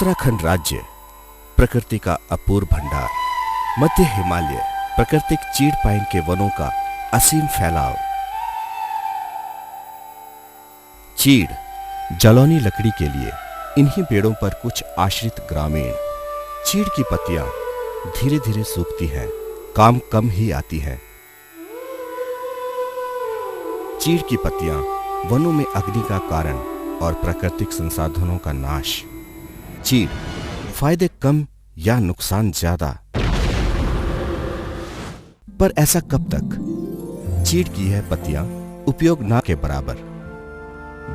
उत्तराखंड राज्य प्रकृति का अपूर्व भंडार, मध्य हिमालय प्राकृतिक चीड़ पाइन के वनों का असीम फैलाव। चीड़ जलौनी लकड़ी के लिए इन्हीं पेड़ों पर कुछ आश्रित ग्रामीण। चीड़ की पत्तियां धीरे धीरे सूखती हैं, काम कम ही आती हैं। चीड़ की पत्तियां वनों में अग्नि का कारण और प्राकृतिक संसाधनों का नाश। चीड़ फायदे कम या नुकसान ज्यादा, पर ऐसा कब तक? चीड़ की यह पत्तियां उपयोग ना के बराबर।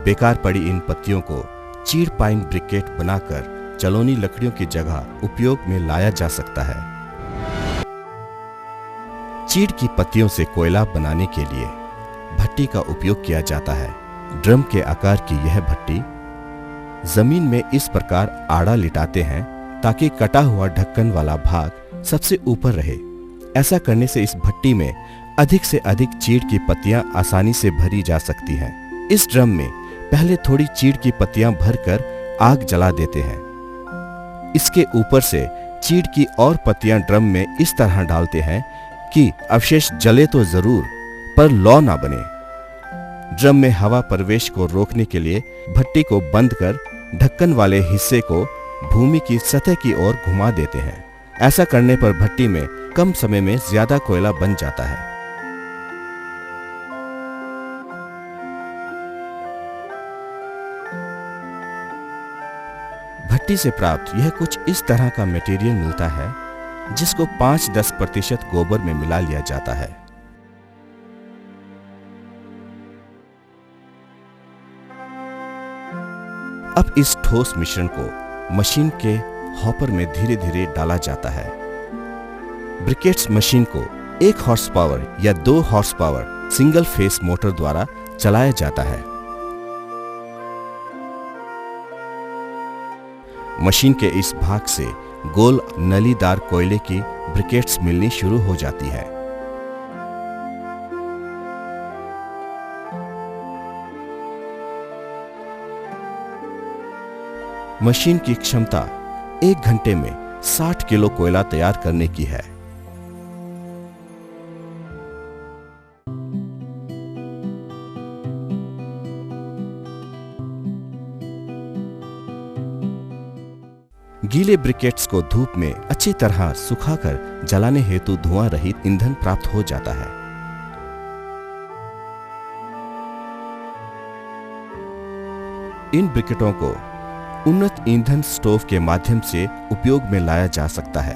बेकार पड़ी इन पत्तियों को चीड़ पाइन ब्रिकेट बनाकर जलौनी लकड़ियों की जगह उपयोग में लाया जा सकता है। चीड़ की पत्तियों से कोयला बनाने के लिए भट्टी का उपयोग किया जाता है। ड्रम के आकार की यह भट्टी जमीन में इस प्रकार आड़ा लिटाते हैं ताकि कटा हुआ ढक्कन वाला भाग सबसे ऊपर रहे। ऐसा करने से इस भट्टी में अधिक से अधिक चीड़ की पत्तियां आसानी से भरी जा सकती हैं। इस ड्रम में पहले थोड़ी चीड़ की पत्तियां भरकर आग जला देते हैं। इसके ऊपर से चीड़ की और पत्तियां ड्रम में इस तरह डालते हैं कि अवशेष जले तो जरूर, पर लौ ना बने। ड्रम में हवा प्रवेश को रोकने के लिए भट्टी को बंद कर ढक्कन वाले हिस्से को भूमि की सतह की ओर घुमा देते हैं। ऐसा करने पर भट्टी में कम समय में ज्यादा कोयला बन जाता है। भट्टी से प्राप्त यह कुछ इस तरह का मटेरियल मिलता है जिसको 5-10% गोबर में मिला लिया जाता है। अब इस ठोस मिश्रण को मशीन के हॉपर में धीरे धीरे डाला जाता है। ब्रिकेट्स मशीन को 1 हॉर्स पावर या 2 horse power single phase motor द्वारा चलाया जाता है। मशीन के इस भाग से गोल नलीदार कोयले की ब्रिकेट्स मिलनी शुरू हो जाती है। मशीन की क्षमता 1 घंटे में 60 किलो कोयला तैयार करने की है। गीले ब्रिकेट्स को धूप में अच्छी तरह सुखाकर जलाने हेतु धुआं रहित ईंधन प्राप्त हो जाता है। इन ब्रिकेटों को उन्नत ईंधन स्टोव के माध्यम से उपयोग में लाया जा सकता है।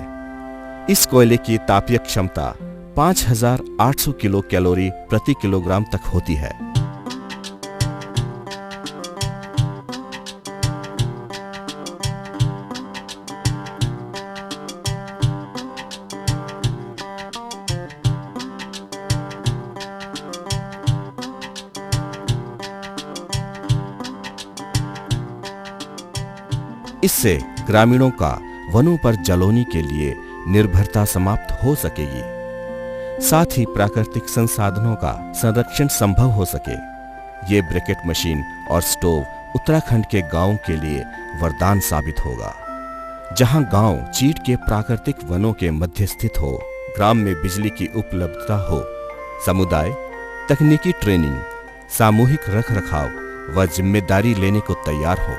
इस कोयले की तापीय क्षमता 5800 किलो कैलोरी प्रति किलोग्राम तक होती है। इससे ग्रामीणों का वनों पर जलौनी के लिए निर्भरता समाप्त हो सकेगी, साथ ही प्राकृतिक संसाधनों का संरक्षण संभव हो सके। ये ब्रिकेट मशीन और स्टोव उत्तराखंड के गांवों के लिए वरदान साबित होगा। जहां गांव चीड़ के प्राकृतिक वनों के मध्य स्थित हो, ग्राम में बिजली की उपलब्धता हो, समुदाय तकनीकी ट्रेनिंग, सामूहिक रखरखाव व जिम्मेदारी लेने को तैयार हो।